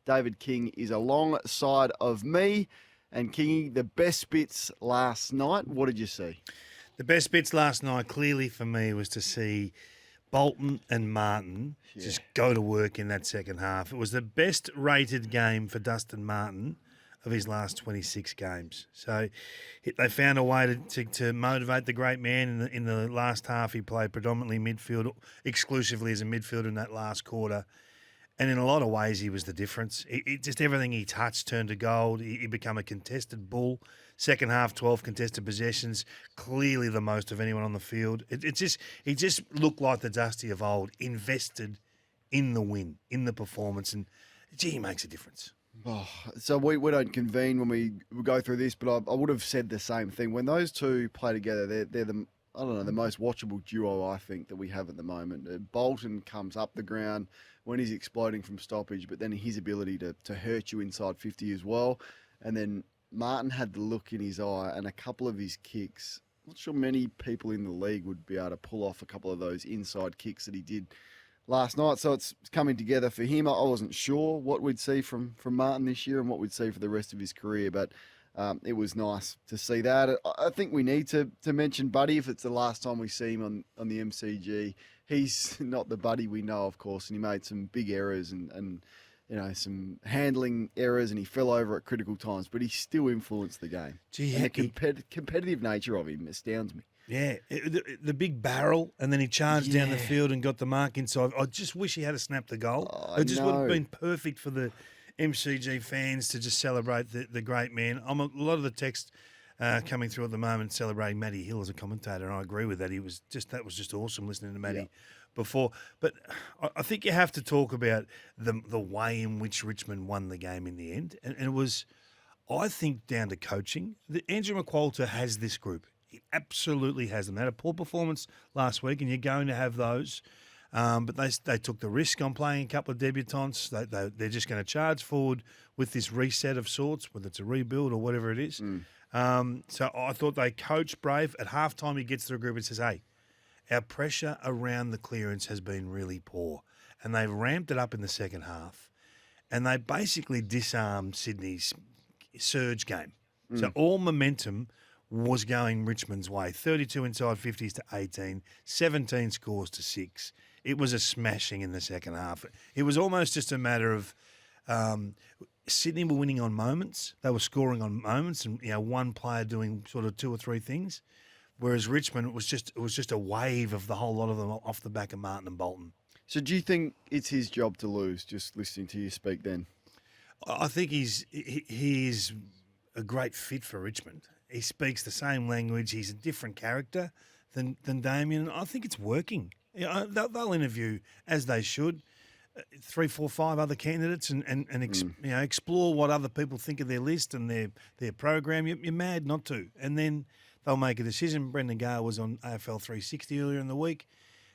David King is alongside of me. And Kingy, the best bits last night, what did you see? The best bits last night, clearly for me, was to see Bolton and Martin just go to work in that second half. It was the best rated game for Dustin Martin of his last 26 games. So they found a way to motivate the great man in the last half. He played predominantly midfield, exclusively as a midfielder in that last quarter. And in a lot of ways, he was the difference. Just everything he touched turned to gold. He became a contested bull. Second half, 12 contested possessions, clearly the most of anyone on the field. He just looked like the Dusty of old, invested in the win, in the performance, and gee, he makes a difference. Oh, so we don't convene when we go through this, but I would have said the same thing. When those two play together, they're the most watchable duo I think that we have at the moment. Bolton comes up the ground when he's exploding from stoppage, but then his ability to hurt you inside 50 as well. And then Martin had the look in his eye and a couple of his kicks. I'm not sure many people in the league would be able to pull off a couple of those inside kicks that he did last night. So it's coming together for him. I wasn't sure what we'd see from Martin this year and what we'd see for the rest of his career, but it was nice to see that. I think we need to mention Buddy if it's the last time we see him on the MCG. He's not the Buddy we know, of course, and he made some big errors and some handling errors, and he fell over at critical times, but he still influenced the game. Gee, and the competitive nature of him astounds me. Yeah, the big barrel, and then he charged down the field and got the mark inside. I just wish he had snapped the goal. It just would have been perfect for the MCG fans to just celebrate the great man. A lot of the text coming through at the moment celebrating Matty Hill as a commentator, and I agree with that. That was just awesome listening to Matty before. But I think you have to talk about the way in which Richmond won the game in the end, and it was, I think, down to coaching. Andrew McQualter has this group. He absolutely has them. They had a poor performance last week, and you're going to have those. But they took the risk on playing a couple of debutants. They're just going to charge forward with this reset of sorts, whether it's a rebuild or whatever it is. So I thought they coached brave. At halftime, he gets to the group and says, hey, our pressure around the clearance has been really poor. And they've ramped it up in the second half. And they basically disarmed Sydney's surge game. So all momentum was going Richmond's way. 32 inside 50s to 18, 17 scores to 6. It was a smashing in the second half. It was almost just a matter of Sydney were winning on moments. They were scoring on moments, and one player doing sort of two or three things. Whereas Richmond, it was just a wave of the whole lot of them off the back of Martin and Bolton. So do you think it's his job to lose? Just listening to you speak, then. I think he is a great fit for Richmond. He speaks the same language. He's a different character than Damien. I think it's working. They'll interview, as they should, 3, 4, 5 other candidates and explore what other people think of their list and their program. You're mad not to. And then they'll make a decision. Brendan Gale was on AFL 360 earlier in the week,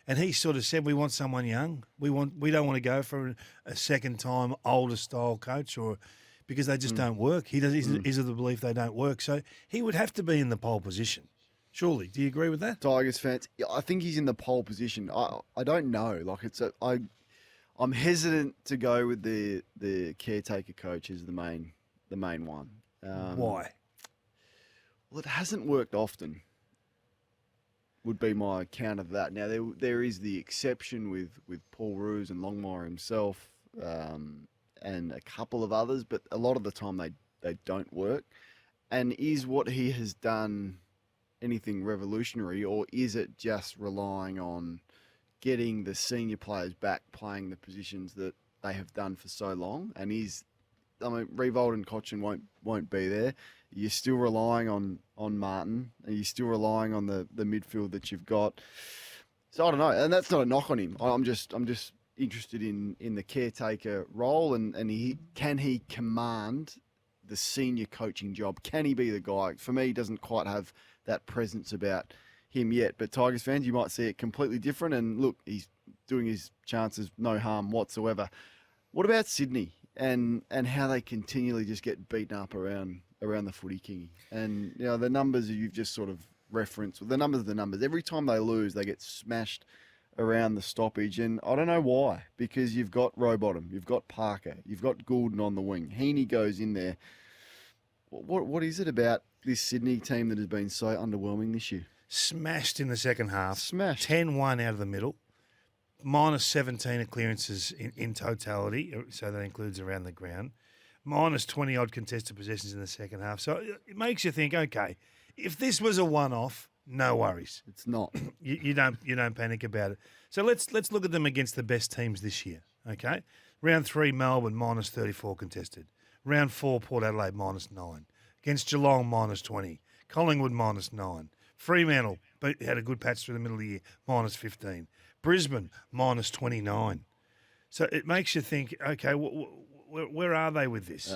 and he sort of said, we want someone young. We don't want to go for a second-time, older-style coach because they just don't work. He's of the belief they don't work. So he would have to be in the pole position. Surely. Do you agree with that? Tigers fans, I think he's in the pole position. I don't know. I'm hesitant to go with the caretaker coach as the main one. Why? Well, it hasn't worked often, would be my counter to that. Now, there is the exception with Paul Roos and Longmire himself, and a couple of others, but a lot of the time they don't work. And is what he has done anything revolutionary, or is it just relying on getting the senior players back playing the positions that they have done for so long? And Riewoldt and Cochin won't be there. You're still relying on Martin, and you're still relying on the midfield that you've got. So I don't know, and that's not a knock on him. I'm just interested in the caretaker role, and can he command the senior coaching job? Can he be the guy? For me, he doesn't quite have that presence about him yet. But Tigers fans, you might see it completely different. And look, he's doing his chances no harm whatsoever. What about Sydney and how they continually just get beaten up around the footy, Kingy? And the numbers you've just sort of referenced. The numbers are the numbers. Every time they lose, they get smashed around the stoppage, and I don't know why, because you've got Rowbottom, you've got Parker, you've got Goulden on the wing. Heaney goes in there. What is it about this Sydney team that has been so underwhelming this year? Smashed in the second half. Smashed. 10-1 out of the middle. Minus 17 of clearances in totality, so that includes around the ground. Minus 20-odd contested possessions in the second half. So it makes you think, okay, if this was a one-off, no worries. It's not. You don't panic about it. So let's look at them against the best teams this year, okay? Round 3, Melbourne, minus 34 contested. Round 4, Port Adelaide, minus 9. Against Geelong, minus 20. Collingwood, minus 9. Fremantle had a good patch through the middle of the year, minus 15. Brisbane, minus 29. So it makes you think, okay, where are they with this?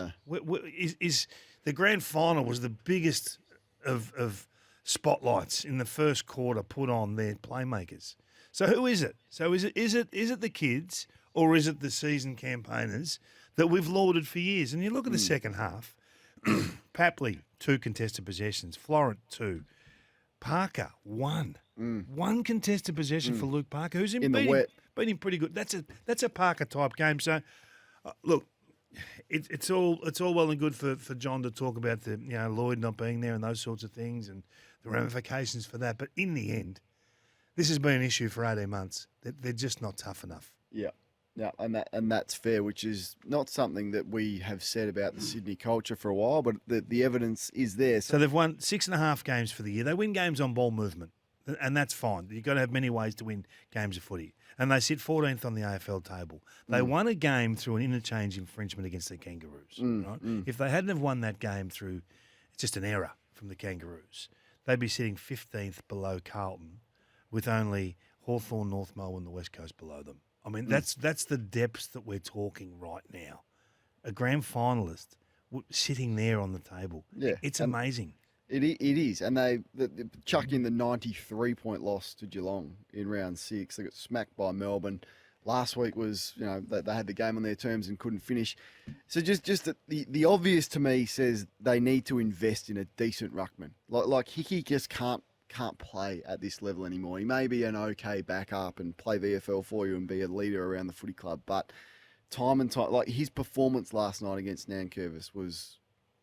Is the grand final was the biggest of spotlights in the first quarter put on their playmakers. So who is it? So is it the kids or is it the seasoned campaigners that we've lauded for years? And you look at the second half, Papley, 2 contested possessions, Florent, 2. Parker, 1. 1 contested possession for Luke Parker, who's in the wet. Beat him pretty good. That's a Parker type game. So, look, it's all well and good for John to talk about the Lloyd not being there and those sorts of things and the ramifications for that. But in the end, this has been an issue for 18 months. They're just not tough enough. Yeah. Yeah, and that's fair, which is not something that we have said about the Sydney culture for a while, but the evidence is there. So they've won 6.5 games for the year. They win games on ball movement, and that's fine. You've got to have many ways to win games of footy. And they sit 14th on the AFL table. They won a game through an interchange infringement against the Kangaroos. Right? If they hadn't have won that game through just an error from the Kangaroos, they'd be sitting 15th below Carlton with only Hawthorn, North Melbourne, and the West Coast below them. I mean, that's the depths that we're talking right now. A grand finalist sitting there on the table. Yeah, it's amazing. It is, and they chuck in the 93-point loss to Geelong in round 6. They got smacked by Melbourne. Last week was, they had the game on their terms and couldn't finish. So just the obvious to me says they need to invest in a decent ruckman. Like Hickey just can't play at this level anymore. He may be an okay backup and play VFL for you and be a leader around the footy club, but time and time, like his performance last night against Nankervis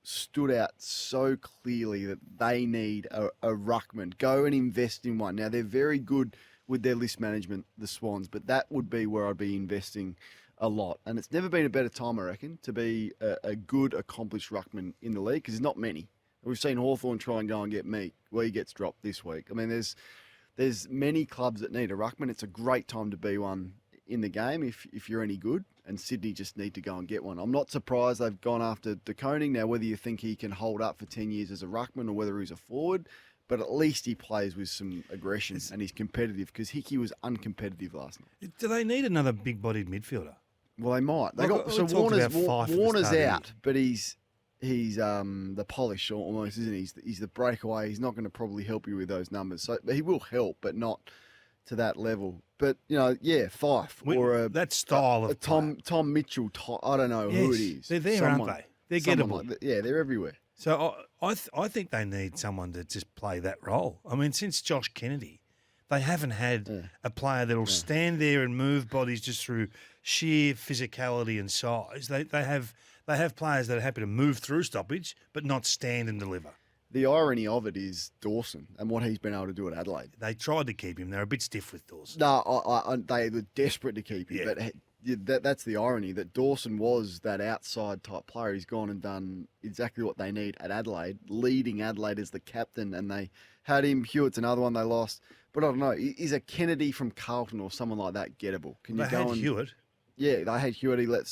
stood out so clearly that they need a ruckman. Go and invest in one. Now, they're very good with their list management, the Swans, but that would be where I'd be investing a lot. And it's never been a better time, I reckon, to be a good, accomplished ruckman in the league, because there's not many. We've seen Hawthorn try and go and get Meek. Well, he gets dropped this week. I mean, there's many clubs that need a ruckman. It's a great time to be one in the game if you're any good, and Sydney just need to go and get one. I'm not surprised they've gone after De Koning. Now, whether you think he can hold up for 10 years as a ruckman or whether he's a forward, but at least he plays with some aggression and he's competitive, because Hickey was uncompetitive last night. Do they need another big-bodied midfielder? Well, they might. Warner's out, but he's the polish almost, isn't he? He's the breakaway. He's not going to probably help you with those numbers. So he will help, but not to that level. But Fife or that style of Tom Mitchell. I don't know who it is. They're there, aren't they? They're gettable. Like they're everywhere. So I think they need someone to just play that role. I mean, since Josh Kennedy, they haven't had a player that'll stand there and move bodies just through sheer physicality and size. They have players that are happy to move through stoppage, but not stand and deliver. The irony of it is Dawson and what he's been able to do at Adelaide. They tried to keep him. They're a bit stiff with Dawson. No, they were desperate to keep him. Yeah. But that's the irony, that Dawson was that outside type player. He's gone and done exactly what they need at Adelaide, leading Adelaide as the captain, and they had him. Hewitt's another one they lost. But I don't know, is a Kennedy from Carlton or someone like that gettable? They had Hewitt. Yeah, they had Hewitt.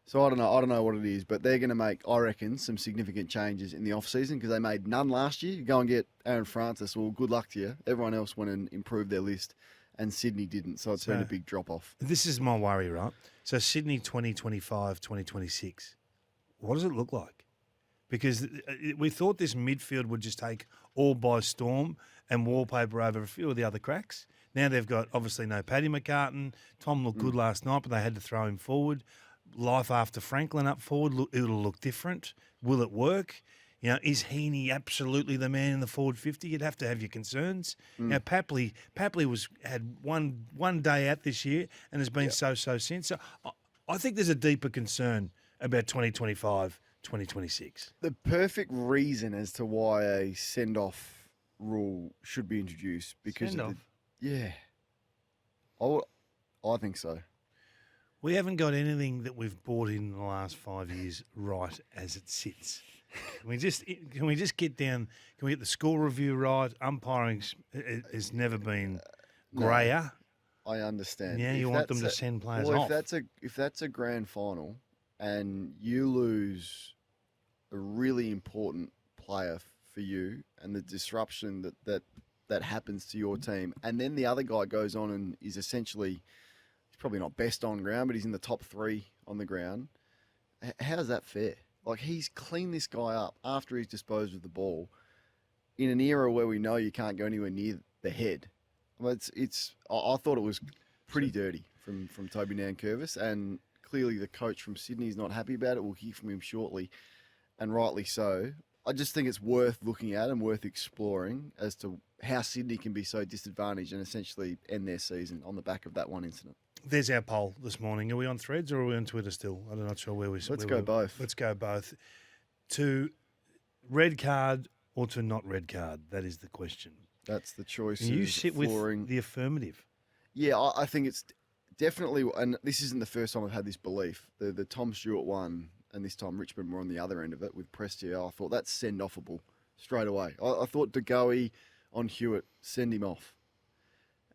So I don't know what it is, but they're going to make, I reckon, some significant changes in the off-season, because they made none last year. You go and get Aaron Francis, well, good luck to you. Everyone else went and improved their list, and Sydney didn't, so it's been a big drop-off. This is my worry, right? So Sydney 2025, 2026, what does it look like? Because we thought this midfield would just take all by storm and wallpaper over a few of the other cracks. Now they've got, obviously, no Paddy McCartan. Tom looked good last night, but they had to throw him forward. Life after Franklin up forward, it'll look different. Will it work? You know, is Heaney absolutely the man in the forward 50? You'd have to have your concerns. Now, Papley had one day out this year and has been so since. So I think there's a deeper concern about 2025, 2026. The perfect reason as to why a send-off rule should be introduced because Send-off? I think so. We haven't got anything that we've bought in the last 5 years right as it sits. Can we just get down? Can we get the score review right? Umpiring has never been greyer. I understand. Yeah, you want them to send players off. If that's a grand final and you lose a really important player for you and the disruption that happens to your team, and then the other guy goes on and is essentially, he's probably not best on ground, but he's in the top 3 on the ground. How's that fair? Like, he's cleaned this guy up after he's disposed of the ball in an era where we know you can't go anywhere near the head. Well, I thought it was pretty dirty from Toby Nankervis, and clearly the coach from Sydney is not happy about it. We'll hear from him shortly, and rightly so. I just think it's worth looking at and worth exploring as to how Sydney can be so disadvantaged and essentially end their season on the back of that one incident. There's our poll this morning. Are we on Threads or are we on Twitter still? I'm not sure where we. Let's go both. Let's go both. To red card or to not red card? That is the question. That's the choice. And you sit with the affirmative. Yeah, I think it's definitely, and this isn't the first time I've had this belief. The Tom Stewart one, and this time Richmond were on the other end of it with Prestia. I thought that's send-offable straight away. I thought De Goey on Hewitt, send him off.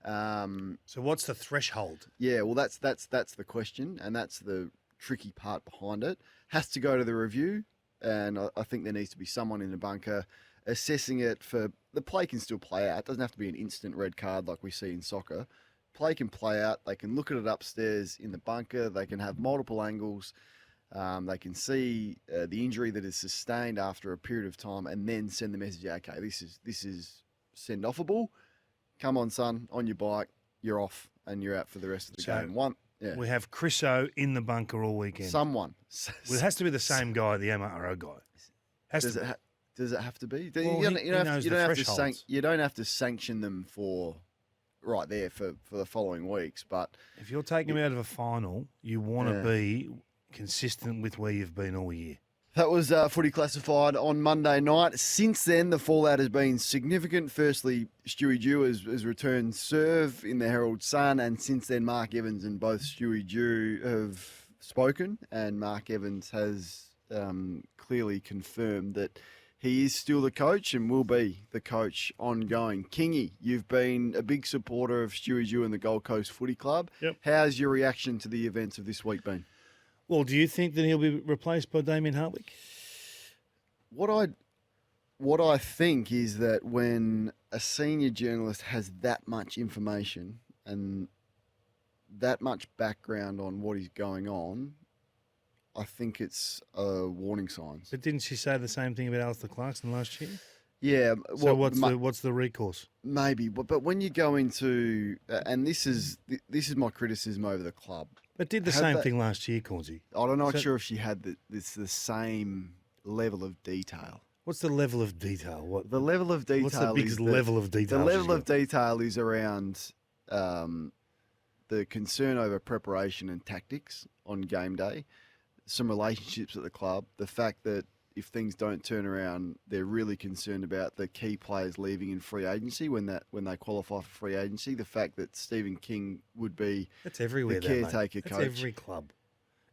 So what's the threshold? Yeah, well, that's the question, and that's the tricky part behind it. Has to go to the review, and I think there needs to be someone in the bunker assessing it for the play can still play out. It doesn't have to be an instant red card like we see in soccer. Play can play out. They can look at it upstairs in the bunker. They can have multiple angles. They can see the injury that is sustained after a period of time, and then send the message. Okay, this is send offable. Come on, son, on your bike. You're off, and you're out for the rest of the game. We have Chriso in the bunker all weekend. Someone. Well, it has to be the same guy, the MRO guy. Does it have to be? Well, You don't have to sanction them for right there for the following weeks. But if you're taking them out of a final, you want to be consistent with where you've been all year. That was Footy Classified on Monday night. Since then, the fallout has been significant. Firstly, Stuart Dew has returned serve in the Herald Sun, and since then, Mark Evans and both Stuart Dew have spoken, and Mark Evans has clearly confirmed that he is still the coach and will be the coach ongoing. Kingy, you've been a big supporter of Stuart Dew and the Gold Coast Footy Club. Yep. How's your reaction to the events of this week been? Well, do you think that he'll be replaced by Damien Hardwick? What I think is that when a senior journalist has that much information and that much background on what is going on, I think it's warning signs. But didn't she say the same thing about Alistair Clarkson last year? Yeah. So what's the recourse? Maybe, but when you go into and this is my criticism over the club. But did the same thing last year, Cornsey. I'm not sure if she had the same level of detail. What's the level of detail? The level of detail? What's the biggest level of detail? The level of detail is around the concern over preparation and tactics on game day, some relationships at the club, the fact that if things don't turn around, they're really concerned about the key players leaving in free agency when they qualify for free agency. The fact that Stephen King would be that's everywhere, the caretaker coach. That's every club.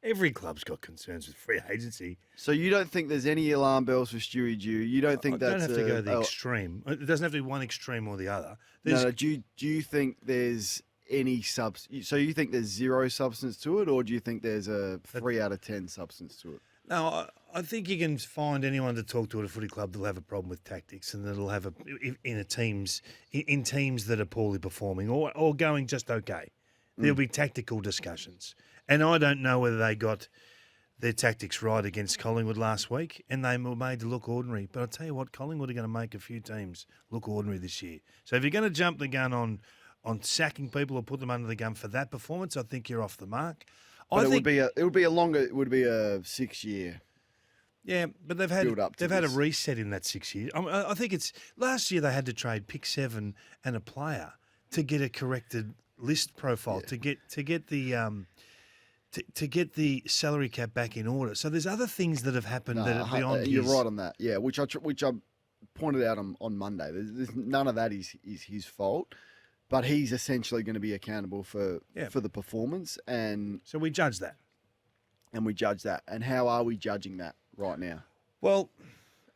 Every club's got concerns with free agency. So you don't think there's any alarm bells for Stewie Dew? You don't think that's... don't have to go the extreme. It doesn't have to be one extreme or the other. No, do you think there's any So you think there's zero substance to it, or do you think there's a 3 out of 10 substance to it? No, I think you can find anyone to talk to at a footy club that'll have a problem with tactics and that'll have in teams that are poorly performing or going just okay. There'll be tactical discussions. And I don't know whether they got their tactics right against Collingwood last week and they were made to look ordinary. But I'll tell you what, Collingwood are going to make a few teams look ordinary this year. So if you're going to jump the gun on sacking people or put them under the gun for that performance, I think you're off the mark. But it would be a 6-year Yeah, but they've had build up to a this. reset in that 6 years. I think it's last year they had to trade pick 7 and a player to get a corrected list profile Yeah. to get the salary cap back in order. So there's other things that have happened that are beyond you're his. right on that. Yeah, which I pointed out on Monday. There's none of that is his fault, but he's essentially going to be accountable for the performance, and So we judge that. we judge that. And how are we judging that right now? Well,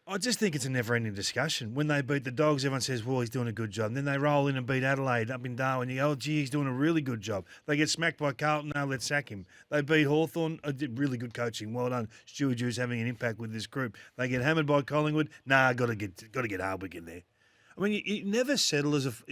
I just think it's a never-ending discussion. When they beat the Dogs, everyone says, well, he's doing a good job. And then they roll in and beat Adelaide up in Darwin. You go, oh, gee, he's doing a really good job. They get smacked by Carlton, now let's sack him. They beat Hawthorn, did really good coaching. Well done. Stuart Dew's having an impact with this group. They get hammered by Collingwood. got to get Hardwick in there. I mean, you never settle as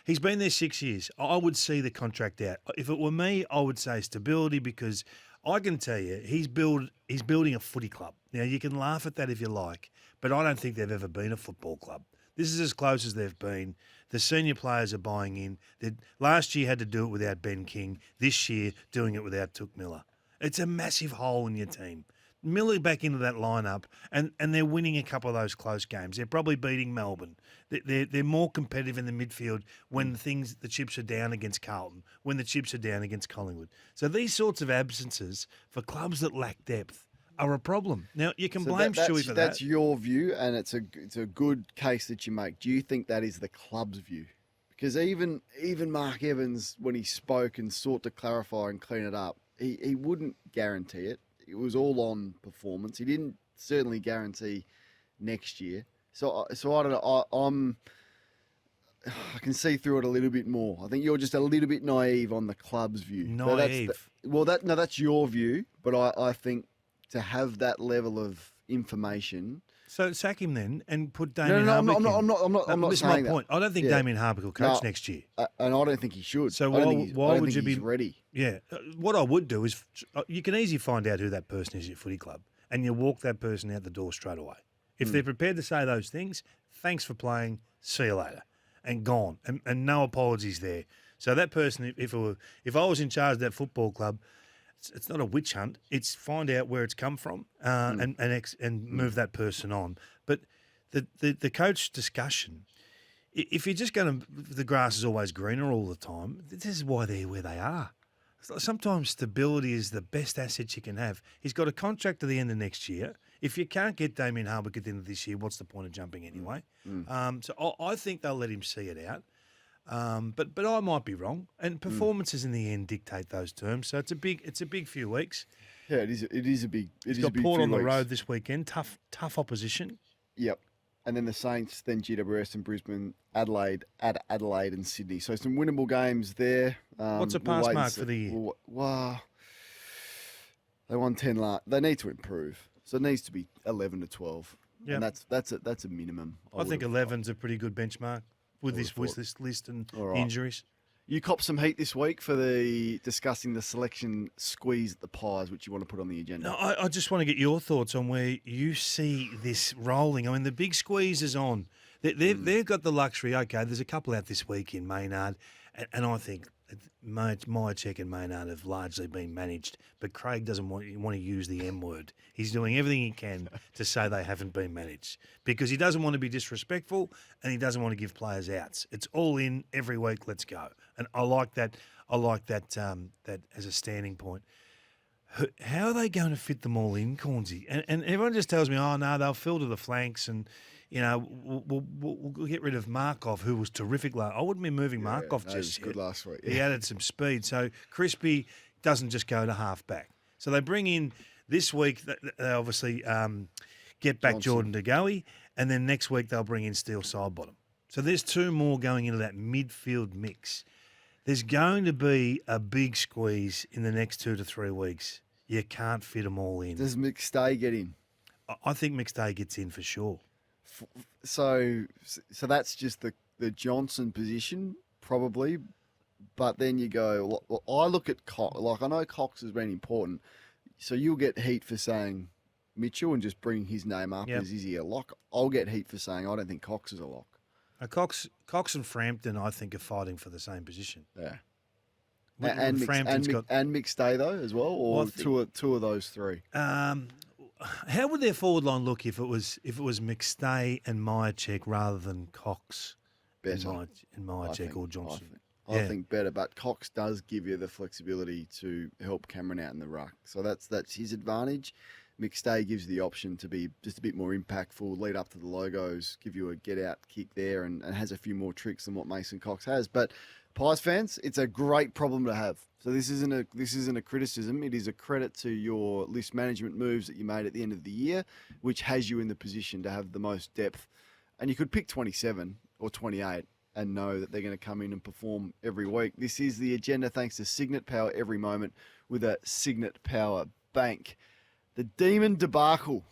he's been there 6 years. I would see the contract out. If it were me, I would say stability, because I can tell you he's building a footy club. Now, you can laugh at that if you like, but I don't think they've ever been a football club. This is as close as they've been. The senior players are buying in. Last year had to do it without Ben King. This year, doing it without Touk Miller. It's a massive hole in your team. Miller back into that lineup, and they're winning a couple of those close games. They're probably beating Melbourne. They're more competitive in the midfield when the chips are down against Carlton, when the chips are down against Collingwood. So these sorts of absences for clubs that lack depth are a problem. Now, you can blame Shuey for that. That's your view, and it's a good case that you make. Do you think that is the club's view? Because even Mark Evans, when he spoke and sought to clarify and clean it up, he wouldn't guarantee it. It was all on performance. He didn't certainly guarantee next year. So I don't know. I can see through it a little bit more. I think you're just a little bit naive on the club's view. Naive. That's your view. But I think to have that level of information. So sack him then and put Damien Hardwick in. I'm not This is saying my point. that. I don't think Damien Hardwick will coach next year. And I don't think he should. So I why don't would think you he's be ready? Yeah. What I would do is you can easily find out who that person is at your footy club, and you walk that person out the door straight away. If they're prepared to say those things, thanks for playing, see you later, and gone, and no apologies there. So that person, if I was in charge of that football club, it's not a witch hunt. It's find out where it's come from and move that person on. But the coach discussion, if you're just going to, the grass is always greener all the time, this is why they're where they are. Sometimes stability is the best asset you can have. He's got a contract to the end of next year. If you can't get Damien Hardwick at the end of this year, what's the point of jumping anyway? So I think they'll let him see it out. But I might be wrong, and performances in the end dictate those terms. So it's a big few weeks. Yeah, it is a big. He's got Port on the road this weekend. Tough opposition. Yep. And then the Saints, then GWS and Brisbane, Adelaide, and Sydney. So some winnable games there. What's a pass mark for the year? Wow. They won 10 last. They need to improve. So it needs to be 11 to 12. Yeah. And that's a minimum. I think 11's a pretty good benchmark with this list and injuries. You copped some heat this week for discussing the selection squeeze at the Pies, which you want to put on the agenda. No, I just want to get your thoughts on where you see this rolling. I mean, the big squeeze is on. They've got the luxury. Okay, there's a couple out this week in Maynard, and I think Myercheck and Maynard have largely been managed, but Craig doesn't want to use the M word. He's doing everything he can to say they haven't been managed because he doesn't want to be disrespectful and he doesn't want to give players outs. It's all in every week. Let's go, and I like that. That as a standing point. How are they going to fit them all in, Cornsey? And everyone just tells me, oh no, they'll fill to the flanks and. You know, we'll get rid of Markov, who was terrific. I wouldn't be moving Markov just yet. Good last week. He added some speed. So Crispy doesn't just go to half back. So they bring in this week, they obviously get back Jordan De Goey, and then next week they'll bring in Steele Sidebottom. So there's two more going into that midfield mix. There's going to be a big squeeze in the next 2 to 3 weeks. You can't fit them all in. Does McStay get in? I think McStay gets in for sure. So that's just the Johnson position, probably. But then you go, well, I look at Cox. Like, I know Cox has been important. So you'll get heat for saying Mitchell and just bringing his name up as is he a lock. I'll get heat for saying I don't think Cox is a lock. Cox and Frampton, I think, are fighting for the same position. Yeah. And McStay, though, as well? Or two of those three? How would their forward line look if it was McStay and Myercheck rather than Cox Better. and Myercheck or Johnson? I think better, but Cox does give you the flexibility to help Cameron out in the ruck. So that's his advantage. McStay gives you the option to be just a bit more impactful, lead up to the logos, give you a get-out kick there, and has a few more tricks than what Mason Cox has. But Pies fans, it's a great problem to have. So this isn't a criticism. It is a credit to your list management moves that you made at the end of the year, which has you in the position to have the most depth. And you could pick 27 or 28 and know that they're going to come in and perform every week. This is the agenda thanks to Signet Power every moment with a Signet Power bank. The Demon debacle.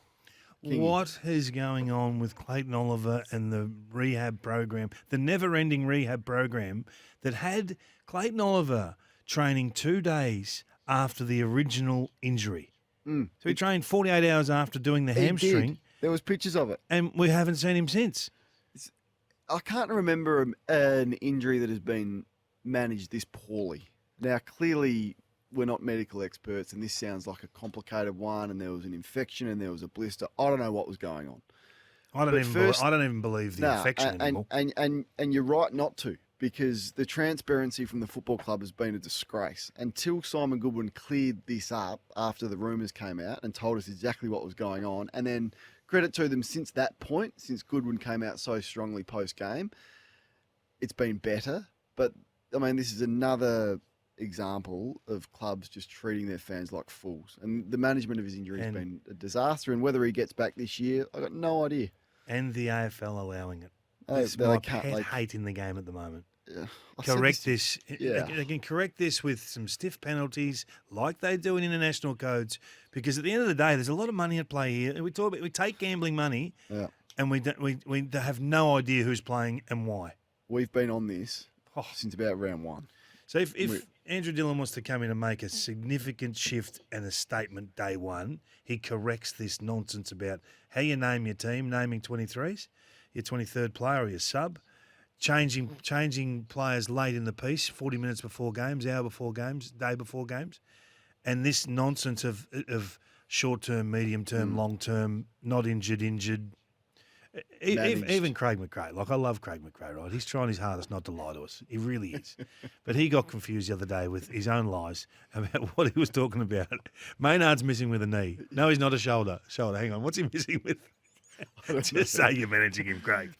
Kingy. What is going on with Clayton Oliver and the rehab program, the never-ending rehab program that had Clayton Oliver training 2 days after the original injury? So he trained 48 hours after doing the hamstring. Did. There was pictures of it. And we haven't seen him since. I can't remember an injury that has been managed this poorly. Now, clearly, we're not medical experts, and this sounds like a complicated one, and there was an infection and there was a blister. I don't know what was going on. I don't even believe the infection anymore. And you're right not to, because the transparency from the football club has been a disgrace. Until Simon Goodwin cleared this up after the rumours came out and told us exactly what was going on, and then credit to them since that point, since Goodwin came out so strongly post-game, it's been better. But, I mean, this is another example of clubs just treating their fans like fools. And the management of his injury has been a disaster. And whether he gets back this year, I've got no idea. And the AFL allowing it. It's they my can't, pet hate in the game at the moment. I Correct said this. They can correct this with some stiff penalties like they do in international codes, because at the end of the day, there's a lot of money at play here. We take gambling money, and we have no idea who's playing and why. We've been on this since about round one. So if Andrew Dillon wants to come in and make a significant shift and a statement day one, he corrects this nonsense about how you name your team, naming 23s, your 23rd player or your sub, changing players late in the piece, 40 minutes before games, hour before games, day before games, and this nonsense of short-term, medium-term, long-term, not injured. Even Craig McRae, like I love Craig McRae, right? He's trying his hardest not to lie to us. He really is. But he got confused the other day with his own lies about what he was talking about. Maynard's missing with a knee. No, he's not a shoulder. Hang on, what's he missing with? Just say you're managing him, Craig.